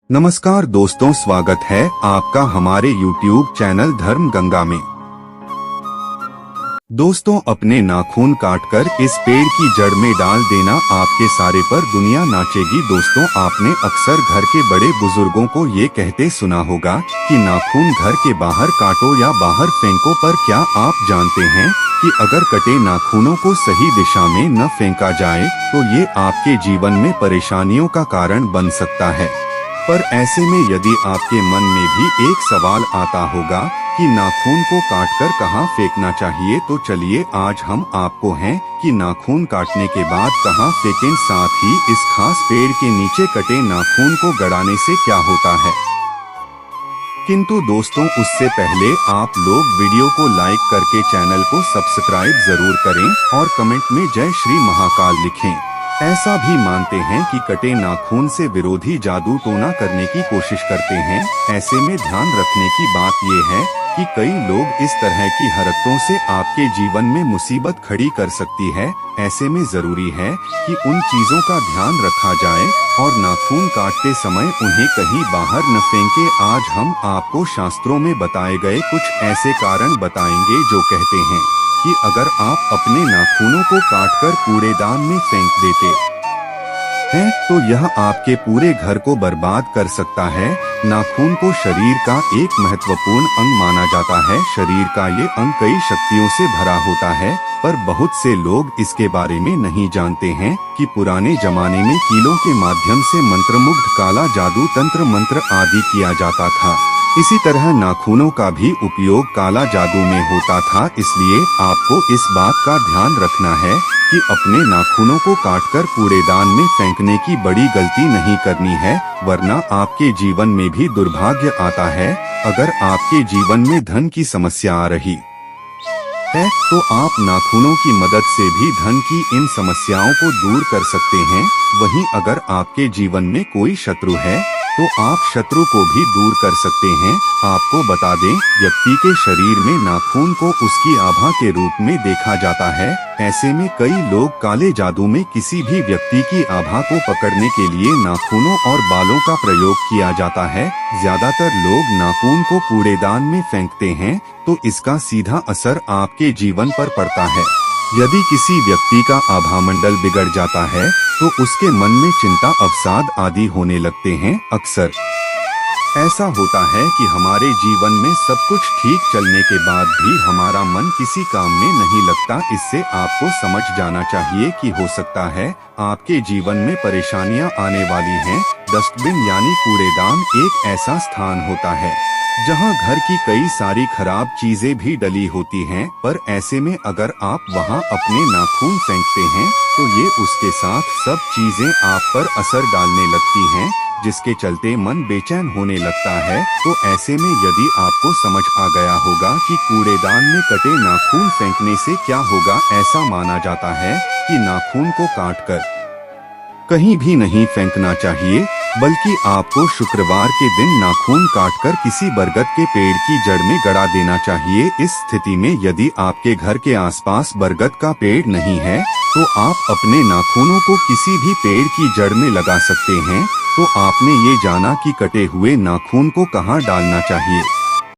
नमस्कार दोस्तों, स्वागत है आपका हमारे YouTube चैनल धर्म गंगा में। दोस्तों, अपने नाखून काटकर इस पेड़ की जड़ में डाल देना आपके सारे पर दुनिया नाचेगी। दोस्तों, आपने अक्सर घर के बड़े बुजुर्गों को ये कहते सुना होगा कि नाखून घर के बाहर काटो या बाहर फेंको, पर क्या आप जानते हैं कि अगर कटे नाखूनों को सही दिशा में न फेंका जाए तो ये आपके जीवन में परेशानियों का कारण बन सकता है। पर ऐसे में यदि आपके मन में भी एक सवाल आता होगा कि नाखून को काटकर कहाँ फेंकना चाहिए, तो चलिए आज हम आपको हैं कि नाखून काटने के बाद कहाँ फेंकें, साथ ही इस खास पेड़ के नीचे कटे नाखून को गड़ाने से क्या होता है। किंतु दोस्तों, उससे पहले आप लोग वीडियो को लाइक करके चैनल को सब्सक्राइब जरूर करें और कमेंट में जय श्री महाकाल लिखें। ऐसा भी मानते हैं कि कटे नाखून से विरोधी जादू टोना करने की कोशिश करते हैं। ऐसे में ध्यान रखने की बात ये है कि कई लोग इस तरह की हरकतों से आपके जीवन में मुसीबत खड़ी कर सकती है। ऐसे में जरूरी है कि उन चीजों का ध्यान रखा जाए और नाखून काटते समय उन्हें कहीं बाहर न फेंके। आज हम आपको शास्त्रों में बताए गए कुछ ऐसे कारण बताएंगे जो कहते हैं कि अगर आप अपने नाखूनों को काटकर कूड़ेदान में फेंक देते हैं तो यह आपके पूरे घर को बर्बाद कर सकता है। नाखून को शरीर का एक महत्वपूर्ण अंग माना जाता है। शरीर का ये अंग कई शक्तियों से भरा होता है, पर बहुत से लोग इसके बारे में नहीं जानते हैं कि पुराने जमाने में कीलों के माध्यम से मंत्रमुग्ध काला जादू, तंत्र मंत्र आदि किया जाता था। इसी तरह नाखूनों का भी उपयोग काला जादू में होता था। इसलिए आपको इस बात का ध्यान रखना है कि अपने नाखूनों को काटकर कूड़ेदान में फेंकने की बड़ी गलती नहीं करनी है, वरना आपके जीवन में भी दुर्भाग्य आता है। अगर आपके जीवन में धन की समस्या आ रही है तो आप नाखूनों की मदद से भी धन की इन समस्याओं को दूर कर सकते हैं। वहीं अगर आपके जीवन में कोई शत्रु है तो आप शत्रु को भी दूर कर सकते हैं। आपको बता दें, व्यक्ति के शरीर में नाखून को उसकी आभा के रूप में देखा जाता है। ऐसे में कई लोग काले जादू में किसी भी व्यक्ति की आभा को पकड़ने के लिए नाखूनों और बालों का प्रयोग किया जाता है। ज्यादातर लोग नाखून को कूड़ेदान में फेंकते हैं तो इसका सीधा असर आपके जीवन पर पड़ता है। यदि किसी व्यक्ति का आभामंडल बिगड़ जाता है तो उसके मन में चिंता, अवसाद आदि होने लगते हैं। अक्सर ऐसा होता है कि हमारे जीवन में सब कुछ ठीक चलने के बाद भी हमारा मन किसी काम में नहीं लगता। इससे आपको समझ जाना चाहिए कि हो सकता है आपके जीवन में परेशानियां आने वाली हैं। डस्टबिन यानी कूड़ेदान एक ऐसा स्थान होता है जहां घर की कई सारी खराब चीजें भी डली होती हैं, पर ऐसे में अगर आप वहां अपने नाखून फेंकते हैं तो ये उसके साथ सब चीजें आप पर असर डालने लगती हैं, जिसके चलते मन बेचैन होने लगता है। तो ऐसे में यदि आपको समझ आ गया होगा कि कूड़ेदान में कटे नाखून फेंकने से क्या होगा, ऐसा माना जाता है कि नाखून को काटकर कहीं भी नहीं फेंकना चाहिए, बल्कि आपको शुक्रवार के दिन नाखून काटकर किसी बरगद के पेड़ की जड़ में गड़ा देना चाहिए। इस स्थिति में यदि आपके घर के आसपास बरगद का पेड़ नहीं है तो आप अपने नाखूनों को किसी भी पेड़ की जड़ में लगा सकते हैं। तो आपने ये जाना कि कटे हुए नाखून को कहाँ डालना चाहिए।